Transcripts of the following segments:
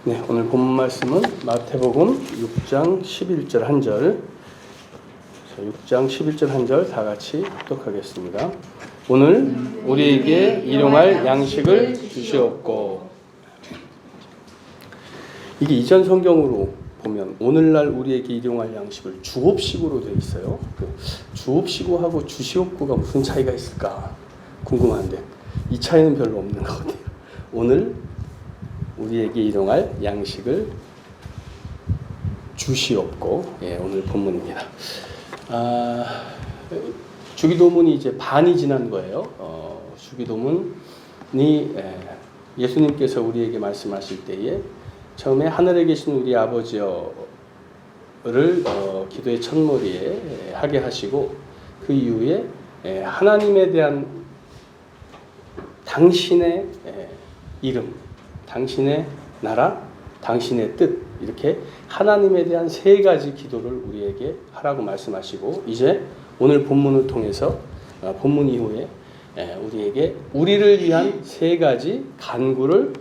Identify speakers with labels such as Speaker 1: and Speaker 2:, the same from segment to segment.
Speaker 1: 네, 오늘 본문 말씀은 마태복음 6장 11절 한 절. 6장 11절 한 절 다 같이 합독하겠습니다. 오늘 우리에게 일용할 양식을 주시옵고. 이게 이전 성경으로 보면 오늘날 우리에게 일용할 양식을 주옵시고로 되어 있어요. 주옵시고하고 주시옵고가 무슨 차이가 있을까 궁금한데 이 차이는 별로 없는 것 같아요. 오늘 우리에게 일용할 양식을 주시옵고, 오늘 본문입니다. 주기도문이 이제 반이 지난 거예요. 주기도문이 예수님께서 우리에게 말씀하실 때에 처음에 하늘에 계신 우리 아버지여를 기도의 첫머리에 하게 하시고, 그 이후에 하나님에 대한 당신의 이름, 당신의 나라, 당신의 뜻, 이렇게 하나님에 대한 세 가지 기도를 우리에게 하라고 말씀하시고, 이제 오늘 본문을 통해서 본문 이후에 우리에게 우리를 위한 세 가지 간구를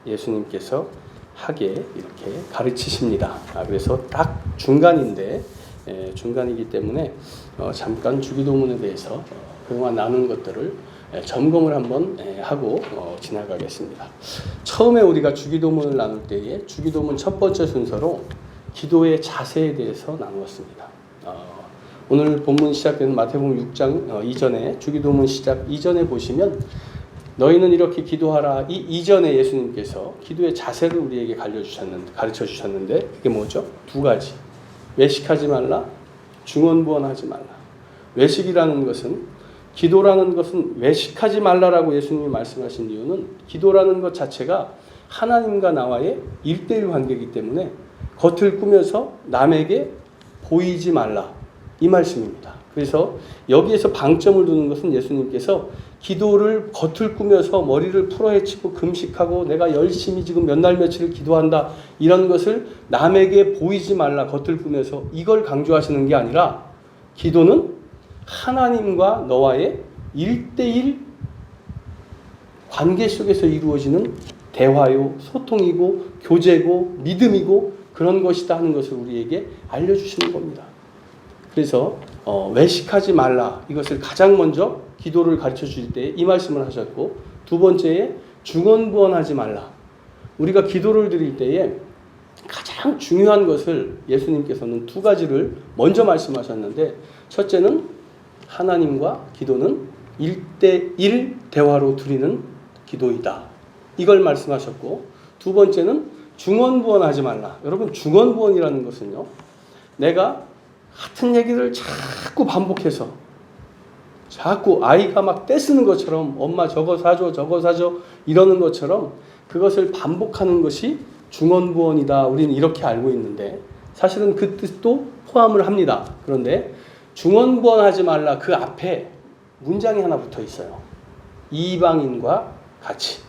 Speaker 1: 예수님께서 하게 이렇게 가르치십니다. 그래서 딱 중간인데, 중간이기 때문에 잠깐 주기도문에 대해서 그동안 나눈 것들을 점검을 한번 하고 지나가겠습니다. 처음에 우리가 주기도문을 나눌 때에 주기도문 첫 번째 순서로 기도의 자세에 대해서 나누었습니다. 오늘 본문 시작되는 마태복음 6장 이전에 주기도문 시작 이전에 보시면 너희는 이렇게 기도하라. 이 이전에 예수님께서 기도의 자세를 우리에게 가르쳐 주셨는데 그게 뭐죠? 두 가지. 외식하지 말라, 중언부언하지 말라. 외식이라는 것은, 기도라는 것은 외식하지 말라라고 예수님이 말씀하신 이유는 기도라는 것 자체가 하나님과 나와의 1:1 관계이기 때문에 겉을 꾸며서 남에게 보이지 말라, 이 말씀입니다. 그래서 여기에서 방점을 두는 것은 예수님께서 기도를 겉을 꾸며서 머리를 풀어헤치고 금식하고 내가 열심히 지금 몇 날 며칠 기도한다, 이런 것을 남에게 보이지 말라, 겉을 꾸며서, 이걸 강조하시는 게 아니라 기도는 하나님과 너와의 1:1 관계 속에서 이루어지는 대화요, 소통이고 교제고 믿음이고 그런 것이다 하는 것을 우리에게 알려주시는 겁니다. 그래서 외식하지 말라, 이것을 가장 먼저 기도를 가르쳐 주실 때 이 말씀을 하셨고, 두 번째에 중언부언하지 말라. 우리가 기도를 드릴 때에 가장 중요한 것을 예수님께서는 두 가지를 먼저 말씀하셨는데, 첫째는 하나님과 기도는 1:1 대화로 드리는 기도이다, 이걸 말씀하셨고, 두 번째는 중언부언하지 말라. 여러분, 중언부언이라는 것은요, 내가 같은 얘기를 자꾸 반복해서, 자꾸 아이가 막 떼쓰는 것처럼 엄마 저거 사줘 저거 사줘 이러는 것처럼 그것을 반복하는 것이 중언부언이다, 우리는 이렇게 알고 있는데 사실은 그 뜻도 포함을 합니다. 그런데 중언부언하지 말라, 그 앞에 문장이 하나 붙어 있어요. 이방인과 같이.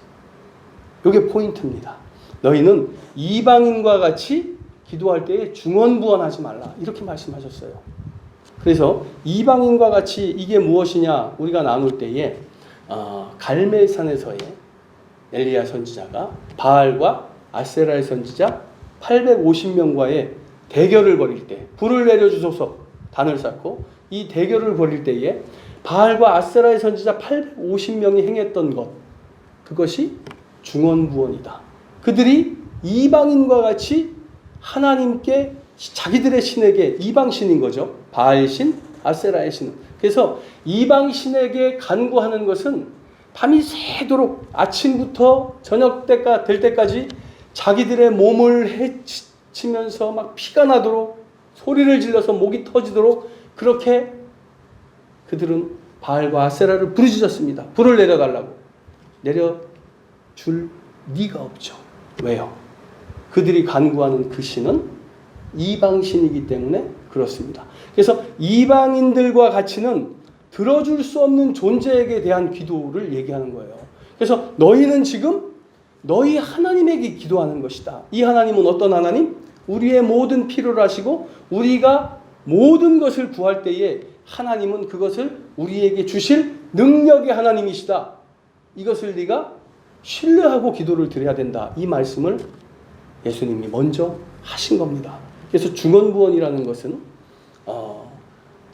Speaker 1: 이게 포인트입니다. 너희는 이방인과 같이 기도할 때에 중언부언하지 말라, 이렇게 말씀하셨어요. 그래서 이방인과 같이 이게 무엇이냐, 우리가 나눌 때에 갈멜산에서의 엘리야 선지자가 바알과 아세라의 선지자 850명과의 대결을 벌일 때, 불을 내려주소서 단을 쌓고 이 대결을 벌일 때에 바알과 아세라의 선지자 850명이 행했던 것, 그것이 중언부언이다. 그들이 이방인과 같이 하나님께, 자기들의 신에게, 이방신인 거죠. 바알 신, 아세라의 신. 그래서 이방신에게 간구하는 것은 밤이 새도록 아침부터 저녁 때가 될 때까지 자기들의 몸을 해치면서 막 피가 나도록 소리를 질러서 목이 터지도록 그렇게 그들은 바알과 아세라를 부르짖었습니다. 불을 내려달라고. 내려줄 리가 없죠. 왜요? 그들이 간구하는 그 신은 이방신이기 때문에 그렇습니다. 그래서 이방인들과 같이는 들어줄 수 없는 존재에게 대한 기도를 얘기하는 거예요. 그래서 너희는 지금 너희 하나님에게 기도하는 것이다. 이 하나님은 어떤 하나님? 우리의 모든 필요를 아시고 우리가 모든 것을 구할 때에 하나님은 그것을 우리에게 주실 능력의 하나님이시다. 이것을 네가 신뢰하고 기도를 드려야 된다. 이 말씀을 예수님이 먼저 하신 겁니다. 그래서 중언부언이라는 것은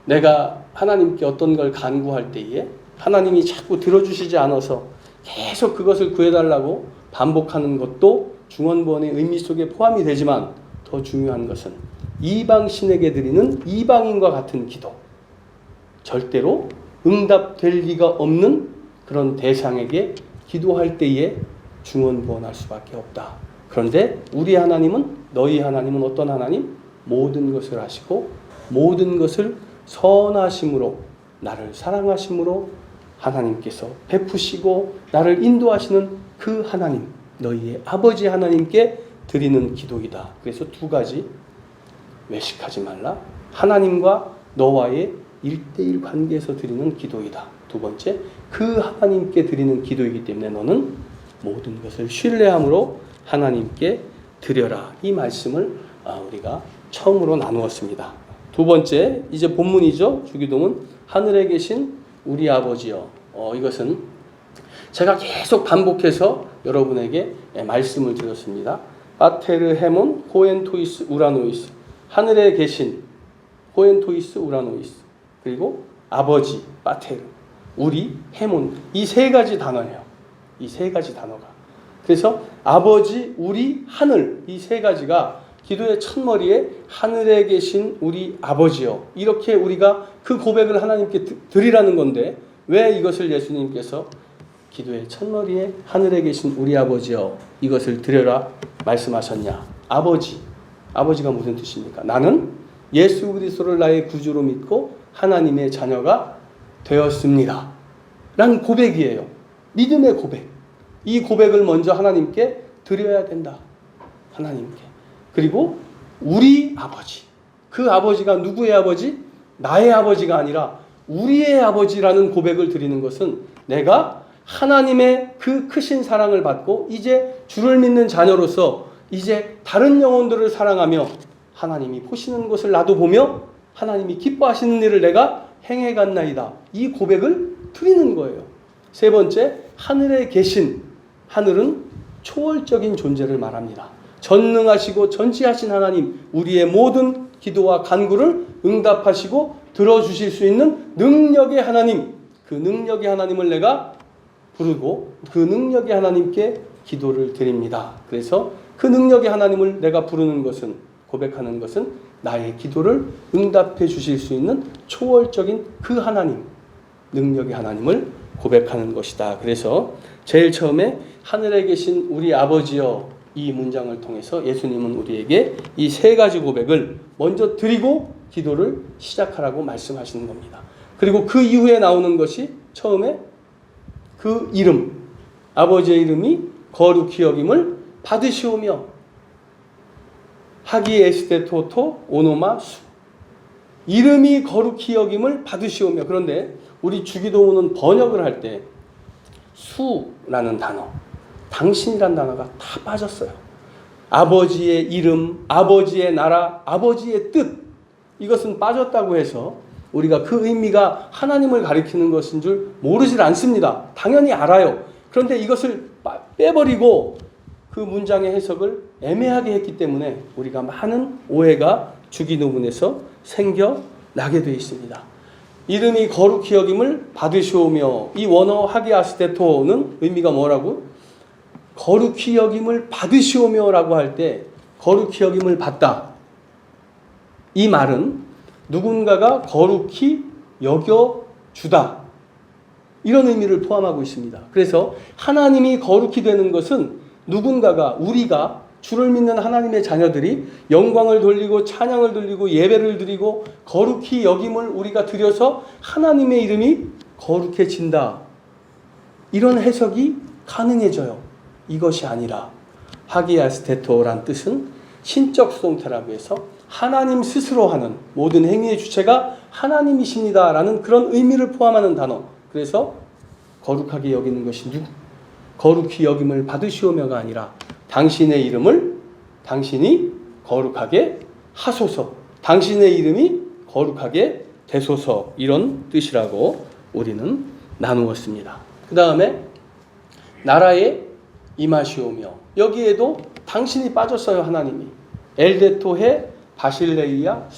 Speaker 1: 내가 하나님께 어떤 걸 간구할 때에 하나님이 자꾸 들어주시지 않아서 계속 그것을 구해달라고 반복하는 것도 중언부언의 의미 속에 포함이 되지만, 더 중요한 것은 이방신에게 드리는 이방인과 같은 기도, 절대로 응답될 리가 없는 그런 대상에게 기도할 때에 중언부언할 수밖에 없다. 그런데 우리 하나님은, 너희 하나님은 어떤 하나님? 모든 것을 아시고 모든 것을 선하심으로, 나를 사랑하심으로 하나님께서 베푸시고 나를 인도하시는 그 하나님, 너희의 아버지 하나님께 드리는 기도이다. 그래서 두 가지, 외식하지 말라, 하나님과 너와의 1:1 관계에서 드리는 기도이다. 두 번째, 그 하나님께 드리는 기도이기 때문에 너는 모든 것을 신뢰함으로 하나님께 드려라. 이 말씀을 우리가 처음으로 나누었습니다. 두 번째, 이제 본문이죠. 주기도문, 하늘에 계신 우리 아버지여. 이것은 제가 계속 반복해서 여러분에게 말씀을 드렸습니다. 파테르 헤몬 호엔토이스 우라노이스, 하늘에 계신 호엔토이스 우라노이스, 그리고 아버지 파테르, 우리 헤몬, 이 세 가지 단어예요. 이 세 가지 단어가. 그래서 아버지, 우리, 하늘, 이 세 가지가 기도의 첫머리에 하늘에 계신 우리 아버지여, 이렇게 우리가 그 고백을 하나님께 드리라는 건데, 왜 이것을 예수님께서 기도의 첫머리에 하늘에 계신 우리 아버지여 이것을 드려라 말씀하셨냐? 아버지가 무슨 뜻입니까? 나는 예수 그리스도를 나의 구주로 믿고 하나님의 자녀가 되었습니다 라는 고백이에요. 믿음의 고백. 이 고백을 먼저 하나님께 드려야 된다. 하나님께. 그리고 우리 아버지, 그 아버지가 누구의 아버지? 나의 아버지가 아니라 우리의 아버지라는 고백을 드리는 것은 내가 하나님의 그 크신 사랑을 받고 이제 주를 믿는 자녀로서 이제 다른 영혼들을 사랑하며 하나님이 보시는 것을 나도 보며 하나님이 기뻐하시는 일을 내가 행해갔나이다. 이 고백을 드리는 거예요. 세 번째, 하늘에 계신, 하늘은 초월적인 존재를 말합니다. 전능하시고 전지하신 하나님, 우리의 모든 기도와 간구를 응답하시고 들어주실 수 있는 능력의 하나님, 그 능력의 하나님을 내가 부르고 그 능력의 하나님께 기도를 드립니다. 그래서 그 능력의 하나님을 내가 부르는 것은, 고백하는 것은 나의 기도를 응답해 주실 수 있는 초월적인 그 하나님, 능력의 하나님을 고백하는 것이다. 그래서 제일 처음에 하늘에 계신 우리 아버지여, 이 문장을 통해서 예수님은 우리에게 이 세 가지 고백을 먼저 드리고 기도를 시작하라고 말씀하시는 겁니다. 그리고 그 이후에 나오는 것이 처음에 그 이름, 아버지의 이름이 거룩히 여김을 받으시오며, 하기 에스테토토 오노마 수, 이름이 거룩히 여김을 받으시오며. 그런데 우리 주기도문은 번역을 할 때 수라는 단어, 당신이란 단어가 다 빠졌어요. 아버지의 이름, 아버지의 나라, 아버지의 뜻, 이것은 빠졌다고 해서 우리가 그 의미가 하나님을 가리키는 것인 줄 모르질 않습니다. 당연히 알아요. 그런데 이것을 빼버리고 그 문장의 해석을 애매하게 했기 때문에 우리가 많은 오해가 주기도문에서 생겨나게 되어 있습니다. 이름이 거룩히 여김을 받으시오며, 이 원어 하기아스테토는 의미가 뭐라고? 거룩히 여김을 받으시오며 라고 할 때 거룩히 여김을 받다, 이 말은 누군가가 거룩히 여겨주다, 이런 의미를 포함하고 있습니다. 그래서 하나님이 거룩히 되는 것은 누군가가, 우리가 주를 믿는 하나님의 자녀들이 영광을 돌리고 찬양을 돌리고 예배를 드리고 거룩히 여김을 우리가 드려서 하나님의 이름이 거룩해진다, 이런 해석이 가능해져요. 이것이 아니라 하기아스테토란 뜻은 신적 수동태라고 해서 하나님 스스로 하는 모든 행위의 주체가 하나님이십니다 라는 그런 의미를 포함하는 단어. 그래서 거룩하게 여기는 것이 누구? 거룩히 여김을 받으시오며가 아니라 당신의 이름을 당신이 거룩하게 하소서, 당신의 이름이 거룩하게 되소서, 이런 뜻이라고 우리는 나누었습니다. 그 다음에 나라에 임하시오며, 여기에도 당신이 빠졌어요, 하나님이. 엘데토해 바실레이아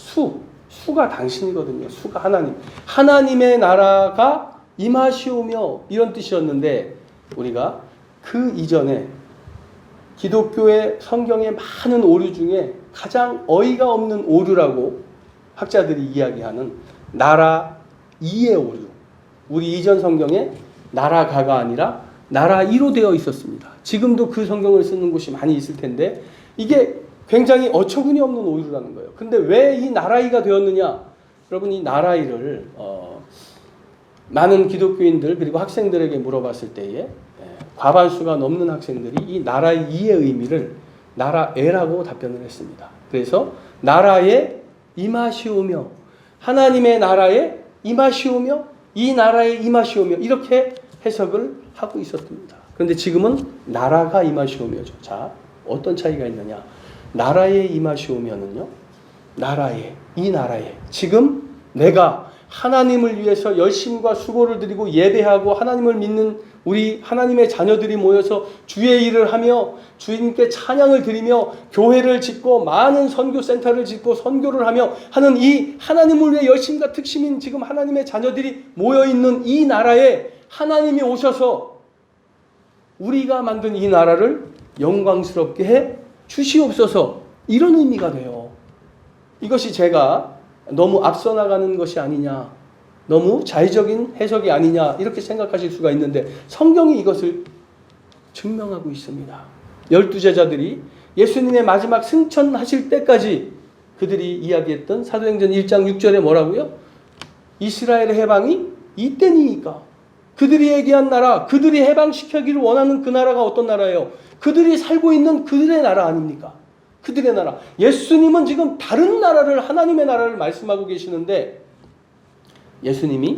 Speaker 1: 수가 당신이거든요. 수가 하나님. 하나님의 나라가 임하시오며 이런 뜻이었는데 우리가 그 이전에 기독교의 성경의 많은 오류 중에 가장 어이가 없는 오류라고 학자들이 이야기하는 나라 이의 오류. 우리 이전 성경에 나라가가 아니라 나라 이로 되어 있었습니다. 지금도 그 성경을 쓰는 곳이 많이 있을 텐데 이게 굉장히 어처구니 없는 오류라는 거예요. 근데 왜 이 나라이가 되었느냐? 여러분 이 나라이를 많은 기독교인들 그리고 학생들에게 물어봤을 때에 과반수가 넘는 학생들이 이 나라의 이의 의미를 나라에라고 답변을 했습니다. 그래서 나라에 임하시오며 하나님의 나라에 임하시오며 이 나라에 임하시오며 이렇게 해석을 하고 있었습니다. 그런데 지금은 나라가 임하시오며죠. 자, 어떤 차이가 있느냐? 나라에 임하시오면은요. 이 나라에 지금 내가 하나님을 위해서 열심과 수고를 드리고 예배하고 하나님을 믿는 우리 하나님의 자녀들이 모여서 주의 일을 하며 주님께 찬양을 드리며 교회를 짓고 많은 선교센터를 짓고 선교를 하며 하는 이 하나님을 위해 열심과 특심인 지금 하나님의 자녀들이 모여있는 이 나라에 하나님이 오셔서 우리가 만든 이 나라를 영광스럽게 해 주시옵소서 이런 의미가 돼요. 이것이 제가 너무 앞서 나가는 것이 아니냐 너무 자의적인 해석이 아니냐 이렇게 생각하실 수가 있는데 성경이 이것을 증명하고 있습니다. 12제자들이 예수님의 마지막 승천하실 때까지 그들이 이야기했던 사도행전 1장 6절에 뭐라고요? 이스라엘의 해방이 이때니까. 그들이 얘기한 나라, 그들이 해방시키기를 원하는 그 나라가 어떤 나라예요? 그들이 살고 있는 그들의 나라 아닙니까? 그들의 나라. 예수님은 지금 다른 나라를 하나님의 나라를 말씀하고 계시는데 예수님이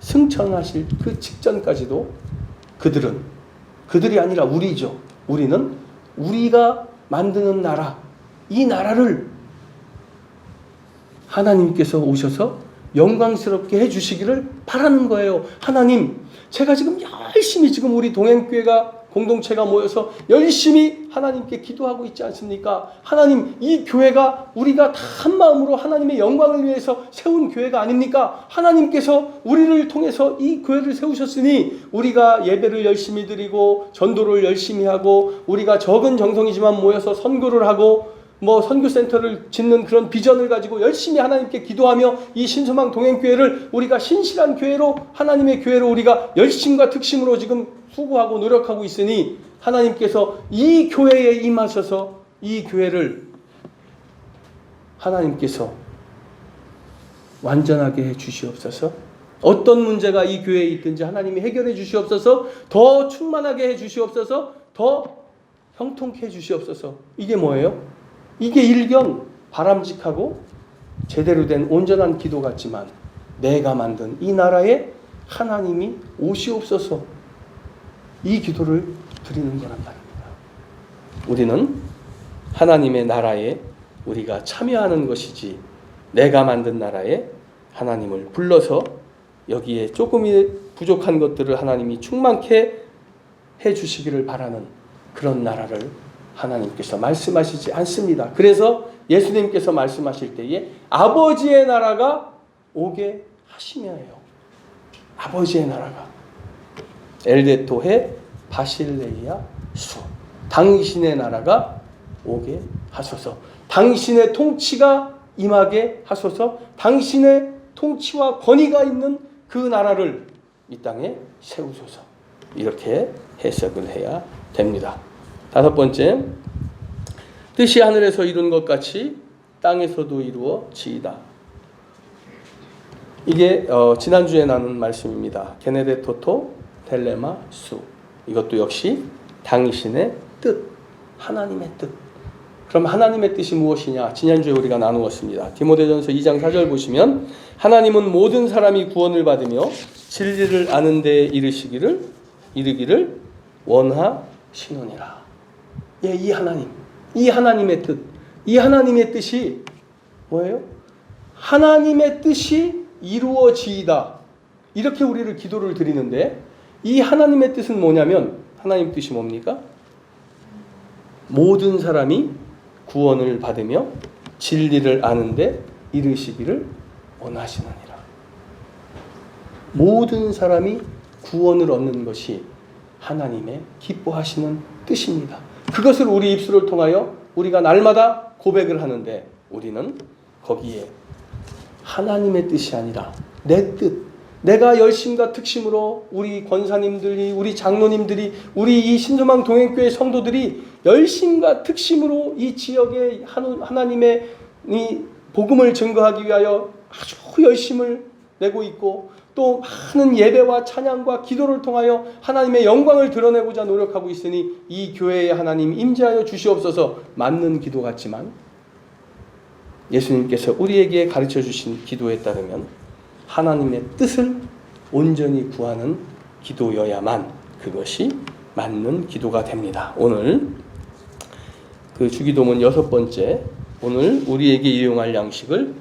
Speaker 1: 승천하실 그 직전까지도 그들이 아니라 우리죠. 우리는 우리가 만드는 나라, 이 나라를 하나님께서 오셔서 영광스럽게 해주시기를 바라는 거예요. 하나님, 제가 지금 열심히 지금 우리 동행교회가 공동체가 모여서 열심히 하나님께 기도하고 있지 않습니까? 하나님, 이 교회가 우리가 다 한마음으로 하나님의 영광을 위해서 세운 교회가 아닙니까? 하나님께서 우리를 통해서 이 교회를 세우셨으니 우리가 예배를 열심히 드리고 전도를 열심히 하고 우리가 적은 정성이지만 모여서 선교를 하고 선교센터를 짓는 그런 비전을 가지고 열심히 하나님께 기도하며 이 신소망 동행교회를 우리가 신실한 교회로 하나님의 교회로 우리가 열심과 특심으로 지금 수고하고 노력하고 있으니 하나님께서 이 교회에 임하셔서 이 교회를 하나님께서 완전하게 해 주시옵소서. 어떤 문제가 이 교회에 있든지 하나님이 해결해 주시옵소서. 더 충만하게 해 주시옵소서. 더 형통케 해 주시옵소서. 이게 뭐예요? 이게 일견 바람직하고 제대로 된 온전한 기도 같지만 내가 만든 이 나라에 하나님이 오시옵소서 이 기도를 드리는 거란 말입니다. 우리는 하나님의 나라에 우리가 참여하는 것이지 내가 만든 나라에 하나님을 불러서 여기에 조금이 부족한 것들을 하나님이 충만케 해주시기를 바라는 그런 나라를 하나님께서 말씀하시지 않습니다. 그래서 예수님께서 말씀하실 때에 아버지의 나라가 오게 하시며요. 아버지의 나라가 엘데토해 바실레이아 수 당신의 나라가 오게 하소서. 당신의 통치가 임하게 하소서. 당신의 통치와 권위가 있는 그 나라를 이 땅에 세우소서. 이렇게 해석을 해야 됩니다. 다섯 번째, 뜻이 하늘에서 이룬 것 같이 땅에서도 이루어지이다. 이게 지난주에 나눈 말씀입니다. 게네데 토토 텔레마 수. 이것도 역시 당신의 뜻, 하나님의 뜻. 그럼 하나님의 뜻이 무엇이냐? 지난주에 우리가 나누었습니다. 디모데전서 2장 4절 보시면 하나님은 모든 사람이 구원을 받으며 진리를 아는 데에 이르기를 원하시느니라. 예, 이 하나님의 뜻, 이 하나님의 뜻이 뭐예요? 하나님의 뜻이 이루어지이다. 이렇게 우리를 기도를 드리는데 이 하나님의 뜻은 뭐냐면 하나님 뜻이 뭡니까? 모든 사람이 구원을 받으며 진리를 아는데 이르시기를 원하시느니라. 모든 사람이 구원을 얻는 것이 하나님의 기뻐하시는 뜻입니다. 그것을 우리 입술을 통하여 우리가 날마다 고백을 하는데 우리는 거기에 하나님의 뜻이 아니라 내 뜻, 내가 열심과 특심으로 우리 권사님들이, 우리 장로님들이, 우리 이 신소망 동행교회 성도들이 열심과 특심으로 이 지역에 하나님의 이 복음을 증거하기 위하여 아주 열심을 내고 있고 또 많은 예배와 찬양과 기도를 통하여 하나님의 영광을 드러내고자 노력하고 있으니 이 교회에 하나님 임재하여 주시옵소서. 맞는 기도 같지만 예수님께서 우리에게 가르쳐 주신 기도에 따르면 하나님의 뜻을 온전히 구하는 기도여야만 그것이 맞는 기도가 됩니다. 오늘 그 주기도문 6번째, 오늘 우리에게 이용할 양식을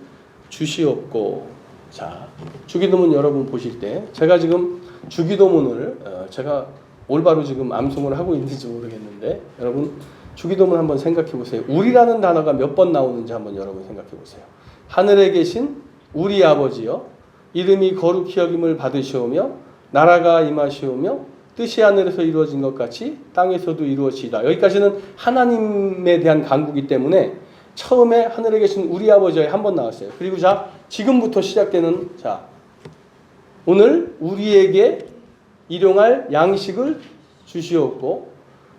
Speaker 1: 주시옵고. 자, 주기도문 여러분 보실 때 제가 지금 주기도문을 제가 올바로 지금 암송을 하고 있는지 모르겠는데 여러분 주기도문 한번 생각해 보세요. 우리라는 단어가 몇 번 나오는지 한번 여러분 생각해 보세요. 하늘에 계신 우리 아버지여, 이름이 거룩히 여김을 받으시오며 나라가 임하시오며 뜻이 하늘에서 이루어진 것 같이 땅에서도 이루어지이다. 여기까지는 하나님에 대한 간구이기 때문에 처음에 하늘에 계신 우리 아버지에 한번 나왔어요. 그리고 자, 지금부터 시작되는 자, 오늘 우리에게 일용할 양식을 주시옵고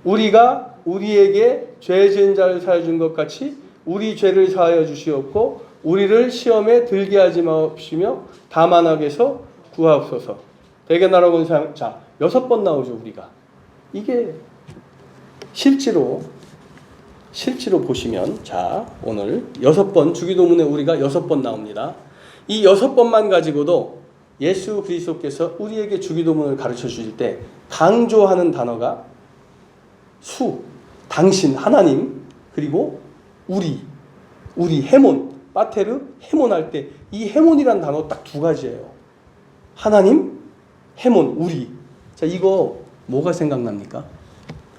Speaker 1: 우리가 우리에게 죄 지은 자를 사하여 준 것 같이 우리 죄를 사하여 주시옵고 우리를 시험에 들게 하지 마옵시며 다만 악에서 구하옵소서. 대개 나라고 온 사람, 자, 6번 나오죠. 우리가 이게 실제로 보시면 자, 오늘 6번 주기도문에 우리가 6번 나옵니다. 이 6번만 가지고도 예수 그리스도께서 우리에게 주기도문을 가르쳐 주실 때 강조하는 단어가 수, 당신, 하나님, 그리고 우리 해몬, 파테르, 해몬 할 때 이 해몬이란 단어 딱 2가지예요. 하나님, 해몬, 우리. 자, 이거 뭐가 생각납니까?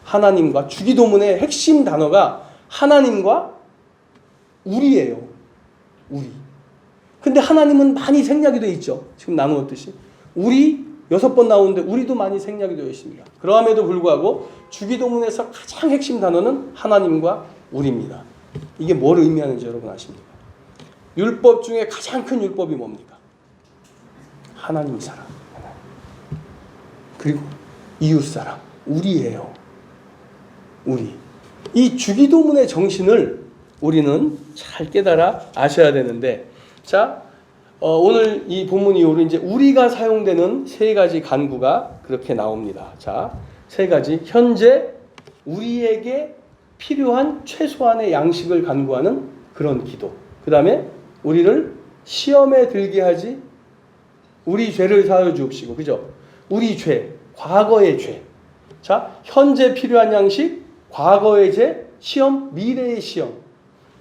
Speaker 1: 하나님과 주기도문의 핵심 단어가 하나님과 우리예요. 우리. 근데 하나님은 많이 생략이 되어 있죠. 지금 나누었듯이. 우리 6번 나오는데 우리도 많이 생략이 되어 있습니다. 그럼에도 불구하고 주기도문에서 가장 핵심 단어는 하나님과 우리입니다. 이게 뭘 의미하는지 여러분 아십니까? 율법 중에 가장 큰 율법이 뭡니까? 하나님 사랑. 그리고 이웃 사랑. 우리예요. 우리. 이 주기도문의 정신을 우리는 잘 깨달아 아셔야 되는데, 자, 오늘 이 본문 이후로 이제 우리가 사용되는 3가지 간구가 그렇게 나옵니다. 자, 3가지. 현재 우리에게 필요한 최소한의 양식을 간구하는 그런 기도. 그 다음에 우리를 시험에 들게 하지, 우리 죄를 사하여 주옵시고, 그죠? 우리 죄, 과거의 죄. 자, 현재 필요한 양식, 과거의 죄, 시험, 미래의 시험.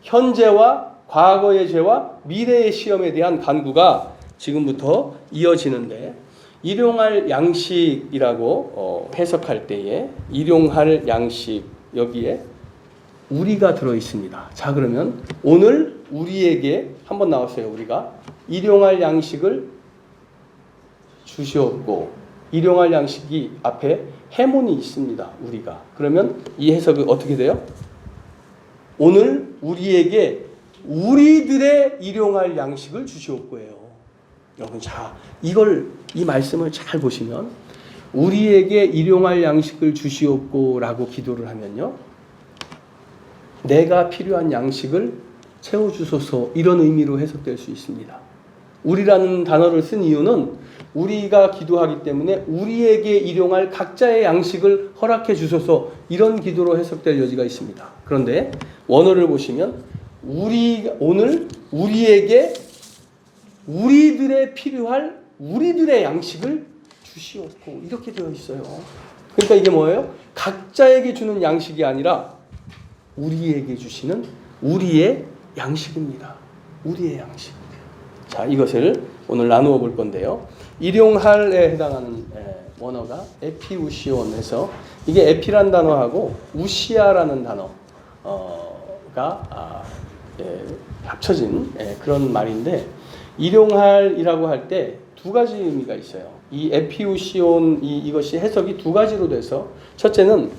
Speaker 1: 현재와 과거의 죄와 미래의 시험에 대한 간구가 지금부터 이어지는데, 일용할 양식이라고 해석할 때에 일용할 양식, 여기에 우리가 들어 있습니다. 자, 그러면 오늘 우리에게 한번 나왔어요. 우리가 일용할 양식을 주시옵고, 일용할 양식이 앞에 해몬이 있습니다. 우리가. 그러면 이 해석이 어떻게 돼요? 오늘 우리에게 우리들의 일용할 양식을 주시옵고예요. 여러분, 자, 이 말씀을 잘 보시면 우리에게 일용할 양식을 주시옵고라고 기도를 하면요, 내가 필요한 양식을 채워주소서, 이런 의미로 해석될 수 있습니다. 우리라는 단어를 쓴 이유는 우리가 기도하기 때문에 우리에게 일용할 각자의 양식을 허락해 주소서, 이런 기도로 해석될 여지가 있습니다. 그런데 원어를 보시면 오늘 우리에게 우리들의 필요할 우리들의 양식을 주시옵고, 이렇게 되어 있어요. 그러니까 이게 뭐예요? 각자에게 주는 양식이 아니라 우리에게 주시는 우리의 양식입니다. 우리의 양식. 자, 이것을 오늘 나누어 볼 건데요. 일용할에 해당하는 원어가 에피우시온에서, 이게 에피란 단어하고 우시아라는 단어, 합쳐진 그런 말인데, 일용할이라고 할 때 두 가지 의미가 있어요. 이 에피우시온 이것이 해석이 두 가지로 돼서, 첫째는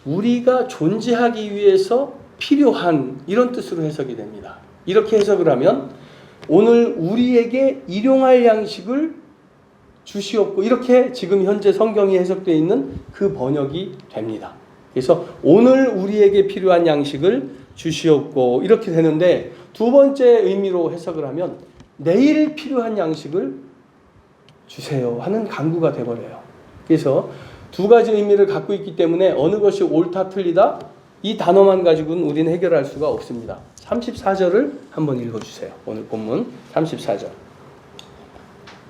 Speaker 1: 우리가 존재하기 위해서 필요한 이런 뜻으로 해석이 됩니다. 이렇게 해석을 하면 오늘 우리에게 일용할 양식을 주시옵고, 이렇게 지금 현재 성경이 해석되어 있는 그 번역이 됩니다. 그래서 오늘 우리에게 필요한 양식을 주시옵고 이렇게 되는데, 두 번째 의미로 해석을 하면 내일 필요한 양식을 주세요 하는 간구가 되어버려요. 그래서 두 가지 의미를 갖고 있기 때문에 어느 것이 옳다 틀리다 이 단어만 가지고는 우리는 해결할 수가 없습니다. 34절을 한번 읽어주세요. 오늘 본문 34절.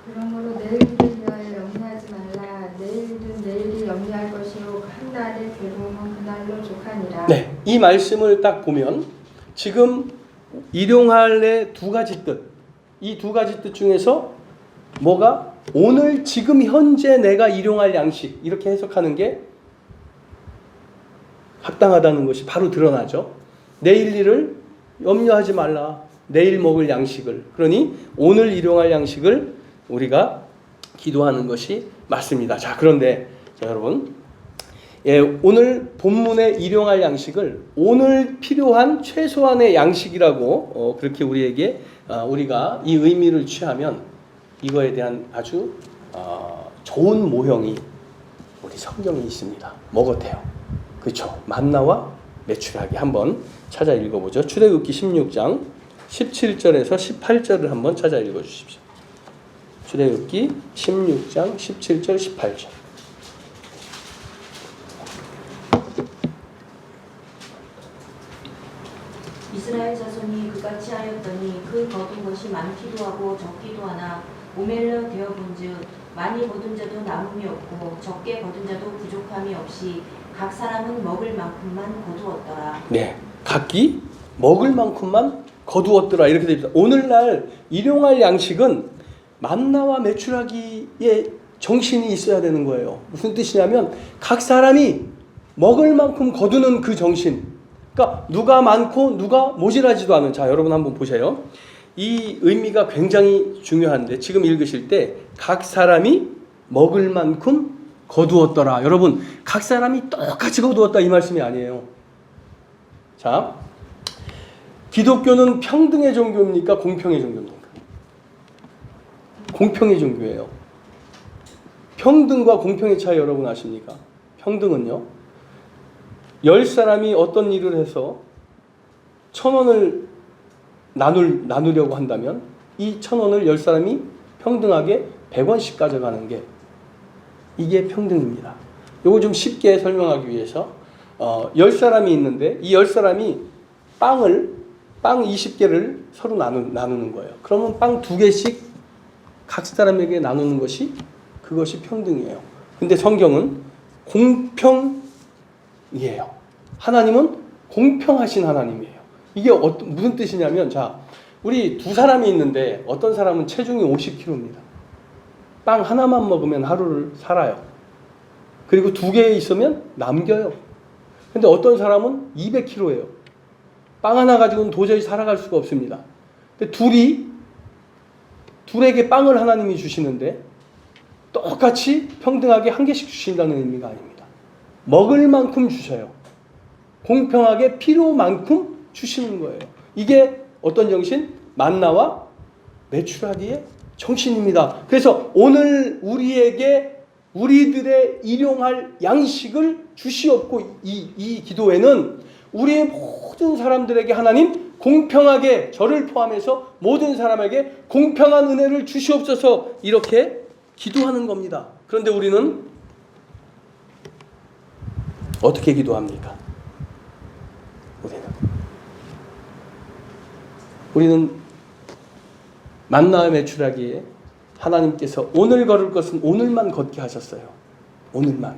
Speaker 2: 그러므로 내일을 위하여 염려하지 말라. 내일은 내일이 염려할 것이요 한 날의 괴로움은 그날로 족하니라.
Speaker 1: 네, 이 말씀을 딱 보면 지금 일용할의 두 가지 뜻, 이 두 가지 뜻 중에서 뭐가 오늘 지금 현재 내가 일용할 양식, 이렇게 해석하는 게 합당하다는 것이 바로 드러나죠. 내일 일을 염려하지 말라. 내일 먹을 양식을, 그러니 오늘 일용할 양식을 우리가 기도하는 것이 맞습니다. 자, 그런데 여러분, 오늘 본문의 일용할 양식을 오늘 필요한 최소한의 양식이라고 그렇게 우리에게 우리가 이 의미를 취하면 이거에 대한 아주 좋은 모형이 우리 성경에 있습니다. 뭐 같아요? 그렇죠. 만나와 메추라기. 한번 찾아 읽어보죠. 출애굽기 16장 17절에서 18절을 한번 찾아 읽어주십시오. 출애굽기 16장 17절 18절.
Speaker 3: 이스라엘 자손이 그같이 하였더니 그 거둔 것이 많기도 하고 적기도 하나 오멜러 되어 본즉 많이 거둔 자도 남음이 없고 적게 거둔 자도 부족함이 없이 각 사람은 먹을 만큼만 거두었더라.
Speaker 1: 네, 각기 먹을 만큼만 거두었더라 이렇게 됩니다. 오늘날 일용할 양식은 만나와 메추라기의 정신이 있어야 되는 거예요. 무슨 뜻이냐면 각 사람이 먹을 만큼 거두는 그 정신. 그러니까 누가 많고 누가 모자라지도 않은. 자, 여러분 한번 보세요. 이 의미가 굉장히 중요한데 지금 읽으실 때 각 사람이 먹을 만큼 거두었더라. 여러분, 각 사람이 똑같이 거두었다 이 말씀이 아니에요. 자, 기독교는 평등의 종교입니까? 공평의 종교입니까? 공평의 종교예요. 평등과 공평의 차이 여러분 아십니까? 평등은요, 10사람이 어떤 일을 해서 1,000원을 나누려고 한다면 이 1,000원을 10사람이 평등하게 100원씩 가져가는 게 이게 평등입니다. 이거 좀 쉽게 설명하기 위해서 10사람이 있는데 이 10사람이 빵 20개를 서로 나누는 거예요. 그러면 빵 2개씩 각 사람에게 나누는 것이 그것이 평등이에요. 근데 성경은 공평이에요. 하나님은 공평하신 하나님이에요. 이게 무슨 뜻이냐면, 자, 우리 두 사람이 있는데 어떤 사람은 체중이 50kg입니다. 빵 하나만 먹으면 하루를 살아요. 그리고 2개 있으면 남겨요. 근데 어떤 사람은 200kg예요. 빵 하나 가지고는 도저히 살아갈 수가 없습니다. 근데 둘에게 빵을 하나님이 주시는데 똑같이 평등하게 한 개씩 주신다는 의미가 아닙니다. 먹을 만큼 주셔요. 공평하게 필요만큼 주시는 거예요. 이게 어떤 정신? 만나와 메추라기의 정신입니다. 그래서 오늘 우리들의 일용할 양식을 주시옵고, 이 기도에는 우리의 모든 사람들에게 하나님 공평하게, 저를 포함해서 모든 사람에게 공평한 은혜를 주시옵소서, 이렇게 기도하는 겁니다. 그런데 우리는 어떻게 기도합니까? 우리는 만나와 메추라기에 하나님께서 오늘 걸을 것은 오늘만 걷게 하셨어요. 오늘만.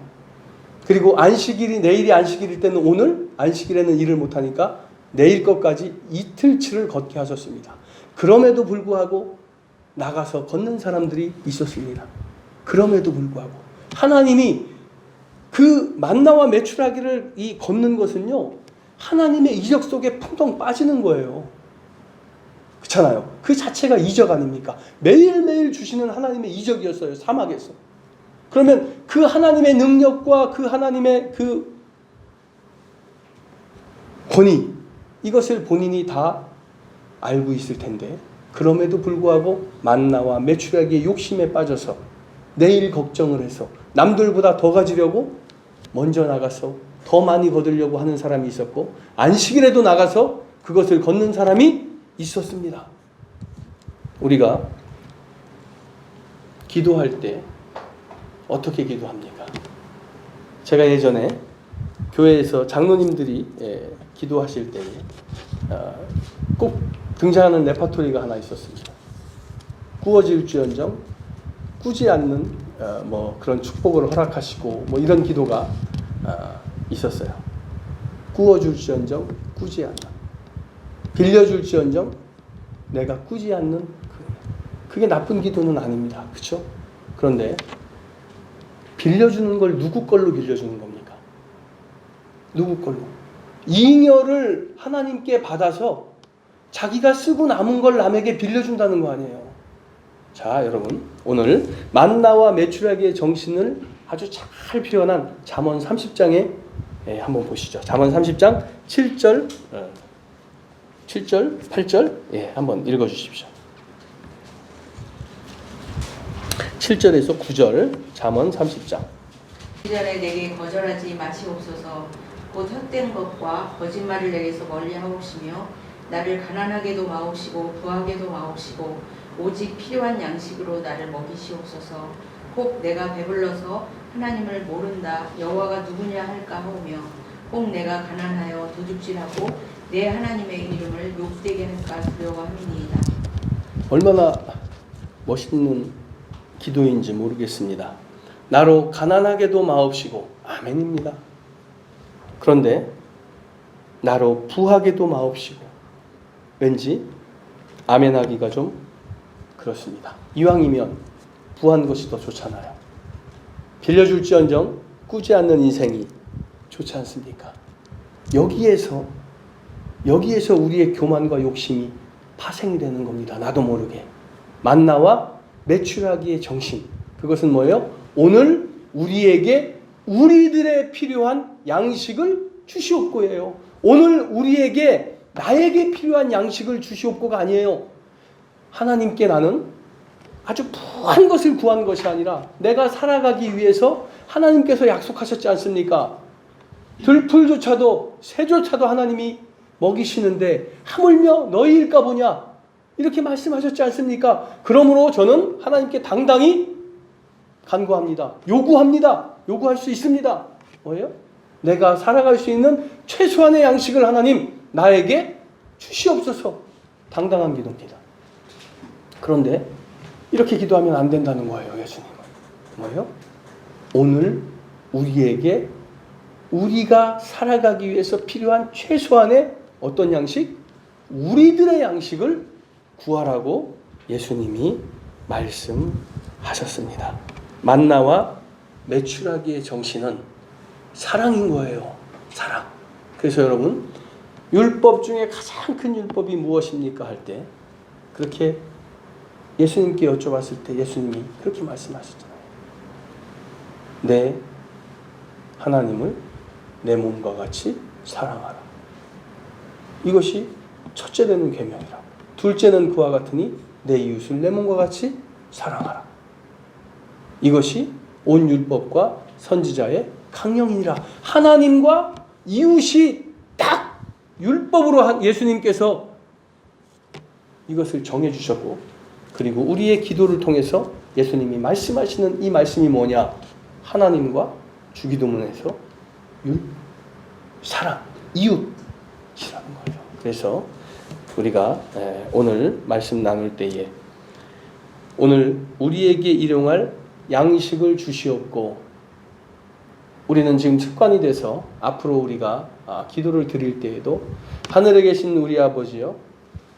Speaker 1: 그리고 안식일이, 내일이 안식일일 때는 오늘, 안식일에는 일을 못하니까 내일 것까지 이틀치를 걷게 하셨습니다. 그럼에도 불구하고 나가서 걷는 사람들이 있었습니다. 그럼에도 불구하고 하나님이 그 만나와 메추라기를 걷는 것은요, 하나님의 이적 속에 풍덩 빠지는 거예요. 그렇잖아요. 그 자체가 이적 아닙니까? 매일매일 주시는 하나님의 이적이었어요. 사막에서. 그러면 그 하나님의 능력과 그 하나님의 그 권위, 이것을 본인이 다 알고 있을 텐데 그럼에도 불구하고 만나와 메추라기의 욕심에 빠져서 내일 걱정을 해서 남들보다 더 가지려고 먼저 나가서 더 많이 거두려고 하는 사람이 있었고 안식일에도 나가서 그것을 걷는 사람이 있었습니다. 우리가 기도할 때 어떻게 기도합니까? 제가 예전에 교회에서 장로님들이 기도하실 때에 꼭 등장하는 레파토리가 하나 있었습니다. 꾸어질지언정 꾸지 않는 뭐 그런 축복을 허락하시고 뭐 이런 기도가 있었어요. 꾸어줄지언정 꾸지 않는, 빌려줄지언정 내가 꾸지 않는, 그게 나쁜 기도는 아닙니다. 그렇죠? 그런데 빌려주는 걸 누구 걸로 빌려주는 겁니까? 누구 걸로? 잉여를 하나님께 받아서 자기가 쓰고 남은 걸 남에게 빌려준다는 거 아니에요. 자, 여러분, 오늘 만나와 메추라기의 정신을 아주 잘 표현한 잠언 30장에 한번 보시죠. 잠언 30장 7절, 8절 한번 읽어주십시오. 7절에서 9절 잠언 30장.
Speaker 3: 이전에 내게 거절하지 마시옵소서. 곧 헛된 것과 거짓말을 내게서 멀리하옵시며 나를 가난하게도 마옵시고 부하게도 마옵시고 오직 필요한 양식으로 나를 먹이시옵소서. 혹 내가 배불러서 하나님을 모른다 여호와가 누구냐 할까 하오며 혹 내가 가난하여 도둑질하고 내 하나님의 이름을 욕되게 할까 두려워함이니이다.
Speaker 1: 얼마나 멋있는 기도인지 모르겠습니다. 나로 가난하게도 마옵시고, 아멘입니다. 그런데 나로 부하게도 마옵시고, 왠지 아멘하기가 좀 그렇습니다. 이왕이면 부한 것이 더 좋잖아요. 빌려줄지언정 꾸지 않는 인생이 좋지 않습니까? 여기에서 우리의 교만과 욕심이 파생이 되는 겁니다. 나도 모르게. 만나와 메추라기의 정신, 그것은 뭐예요? 오늘 우리에게 우리들의 필요한 양식을 주시옵고예요. 오늘 우리에게 나에게 필요한 양식을 주시옵고가 아니에요. 하나님께 나는 아주 부한 것을 구한 것이 아니라 내가 살아가기 위해서 하나님께서 약속하셨지 않습니까? 들풀조차도 새조차도 하나님이 먹이시는데 하물며 너희일까 보냐, 이렇게 말씀하셨지 않습니까? 그러므로 저는 하나님께 당당히 간구합니다. 요구할 수 있습니다. 뭐예요? 내가 살아갈 수 있는 최소한의 양식을 하나님 나에게 주시옵소서. 당당한 기도입니다. 그런데 이렇게 기도하면 안 된다는 거예요. 예수님은 뭐예요? 오늘 우리에게 우리가 살아가기 위해서 필요한 최소한의 어떤 양식? 우리들의 양식을 구하라고 예수님이 말씀하셨습니다. 만나와 메추라기의 정신은 사랑인 거예요. 사랑. 그래서 여러분, 율법 중에 가장 큰 율법이 무엇입니까? 할 때 그렇게 예수님께 여쭤봤을 때 예수님이 그렇게 말씀하셨잖아요. 내 하나님을 내 몸과 같이 사랑하라. 이것이 첫째 되는 계명이라고. 둘째는 그와 같으니 내 이웃을 내 몸과 같이 사랑하라. 이것이 온 율법과 선지자의 강령이니라. 하나님과 이웃이 딱 율법으로 예수님께서 이것을 정해주셨고, 그리고 우리의 기도를 통해서 예수님이 말씀하시는 이 말씀이 뭐냐? 하나님과 주기도문에서 사랑, 이웃이라는 거예요. 그래서 우리가 오늘 말씀 나눌 때에 오늘 우리에게 일용할 양식을 주시옵고, 우리는 지금 습관이 돼서 앞으로 우리가 기도를 드릴 때에도 하늘에 계신 우리 아버지여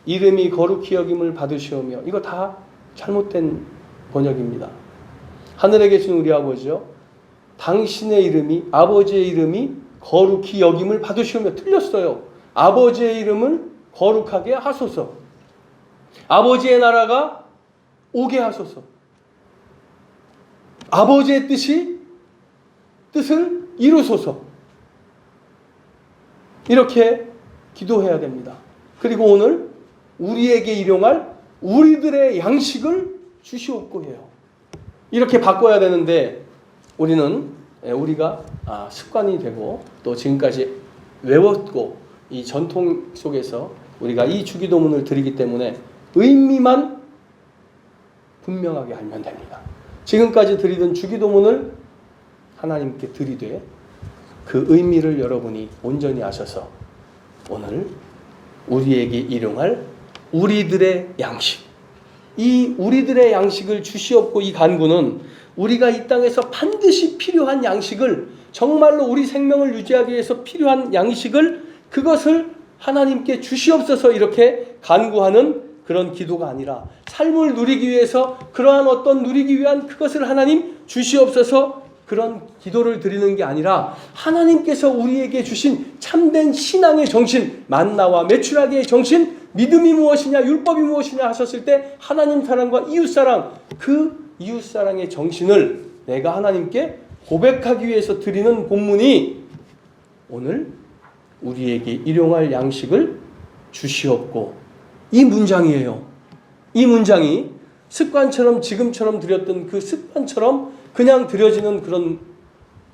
Speaker 1: 이름이 거룩히 여김을 받으시오며, 이거 다 잘못된 번역입니다. 하늘에 계신 우리 아버지여 당신의 이름이, 아버지의 이름이 거룩히 여김을 받으시오며. 틀렸어요. 아버지의 이름을 거룩하게 하소서. 아버지의 나라가 오게 하소서. 아버지의 뜻을 이루소서. 이렇게 기도해야 됩니다. 그리고 오늘 우리에게 일용할 우리들의 양식을 주시옵고 해요. 이렇게 바꿔야 되는데 우리가 습관이 되고 또 지금까지 외웠고 이 전통 속에서 우리가 이 주기도문을 드리기 때문에 의미만 분명하게 알면 됩니다. 지금까지 드리던 주기도문을 하나님께 드리되 그 의미를 여러분이 온전히 아셔서 오늘 우리에게 일용할 우리들의 양식, 이 우리들의 양식을 주시옵고, 이 간구는 우리가 이 땅에서 반드시 필요한 양식을, 정말로 우리 생명을 유지하기 위해서 필요한 양식을, 그것을 하나님께 주시옵소서 이렇게 간구하는 그런 기도가 아니라, 삶을 누리기 위해서 그러한 어떤 누리기 위한 그것을 하나님 주시옵소서 그런 기도를 드리는 게 아니라, 하나님께서 우리에게 주신 참된 신앙의 정신, 만나와 메추라기의 정신, 믿음이 무엇이냐, 율법이 무엇이냐 하셨을 때 하나님 사랑과 이웃사랑, 그 이웃사랑의 정신을 내가 하나님께 고백하기 위해서 드리는 본문이 오늘 우리에게 일용할 양식을 주시옵고, 이 문장이에요. 이 문장이 습관처럼, 지금처럼 드렸던 그 습관처럼 그냥 드려지는 그런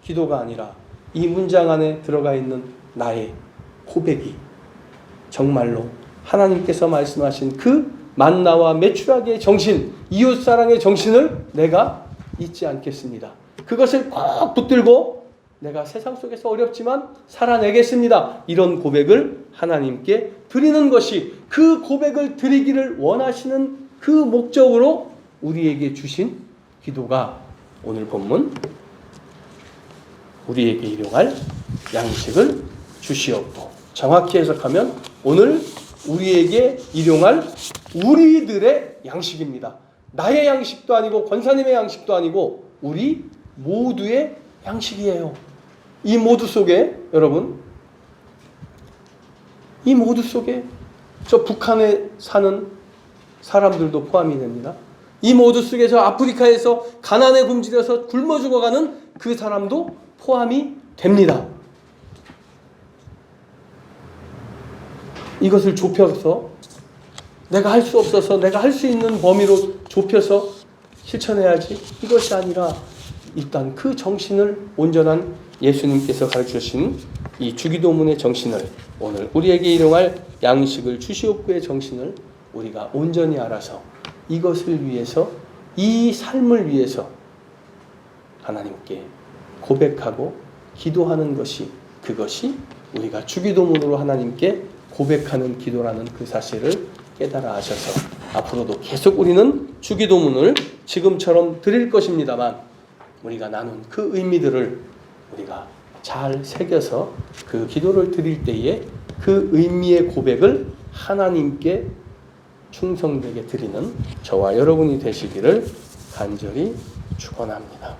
Speaker 1: 기도가 아니라, 이 문장 안에 들어가 있는 나의 고백이 정말로 하나님께서 말씀하신 그 만나와 메추라기의 정신, 이웃사랑의 정신을 내가 잊지 않겠습니다. 그것을 꼭 붙들고 내가 세상 속에서 어렵지만 살아내겠습니다. 이런 고백을 하나님께 드리는 것이, 그 고백을 드리기를 원하시는 그 목적으로 우리에게 주신 기도가 오늘 본문 우리에게 일용할 양식을 주시옵고, 정확히 해석하면 오늘 우리에게 일용할 우리들의 양식입니다. 나의 양식도 아니고 권사님의 양식도 아니고 우리 모두의 양식이에요. 이 모두 속에 여러분, 이 모두 속에 저 북한에 사는 사람들도 포함이 됩니다. 이 모두 속에서 아프리카에서 가난에 굶주려서 굶어 죽어가는 그 사람도 포함이 됩니다. 이것을 좁혀서 내가 할 수 없어서 내가 할 수 있는 범위로 좁혀서 실천해야지, 이것이 아니라 일단 그 정신을, 온전한 예수님께서 가르쳐주신 이 주기도문의 정신을, 오늘 우리에게 일용할 양식을 주시옵고의 정신을 우리가 온전히 알아서 이것을 위해서, 이 삶을 위해서 하나님께 고백하고 기도하는 것이, 그것이 우리가 주기도문으로 하나님께 고백하는 기도라는 그 사실을 깨달아 하셔서 앞으로도 계속 우리는 주기도문을 지금처럼 드릴 것입니다만, 우리가 나눈 그 의미들을 우리가 잘 새겨서 그 기도를 드릴 때에 그 의미의 고백을 하나님께 충성되게 드리는 저와 여러분이 되시기를 간절히 축원합니다.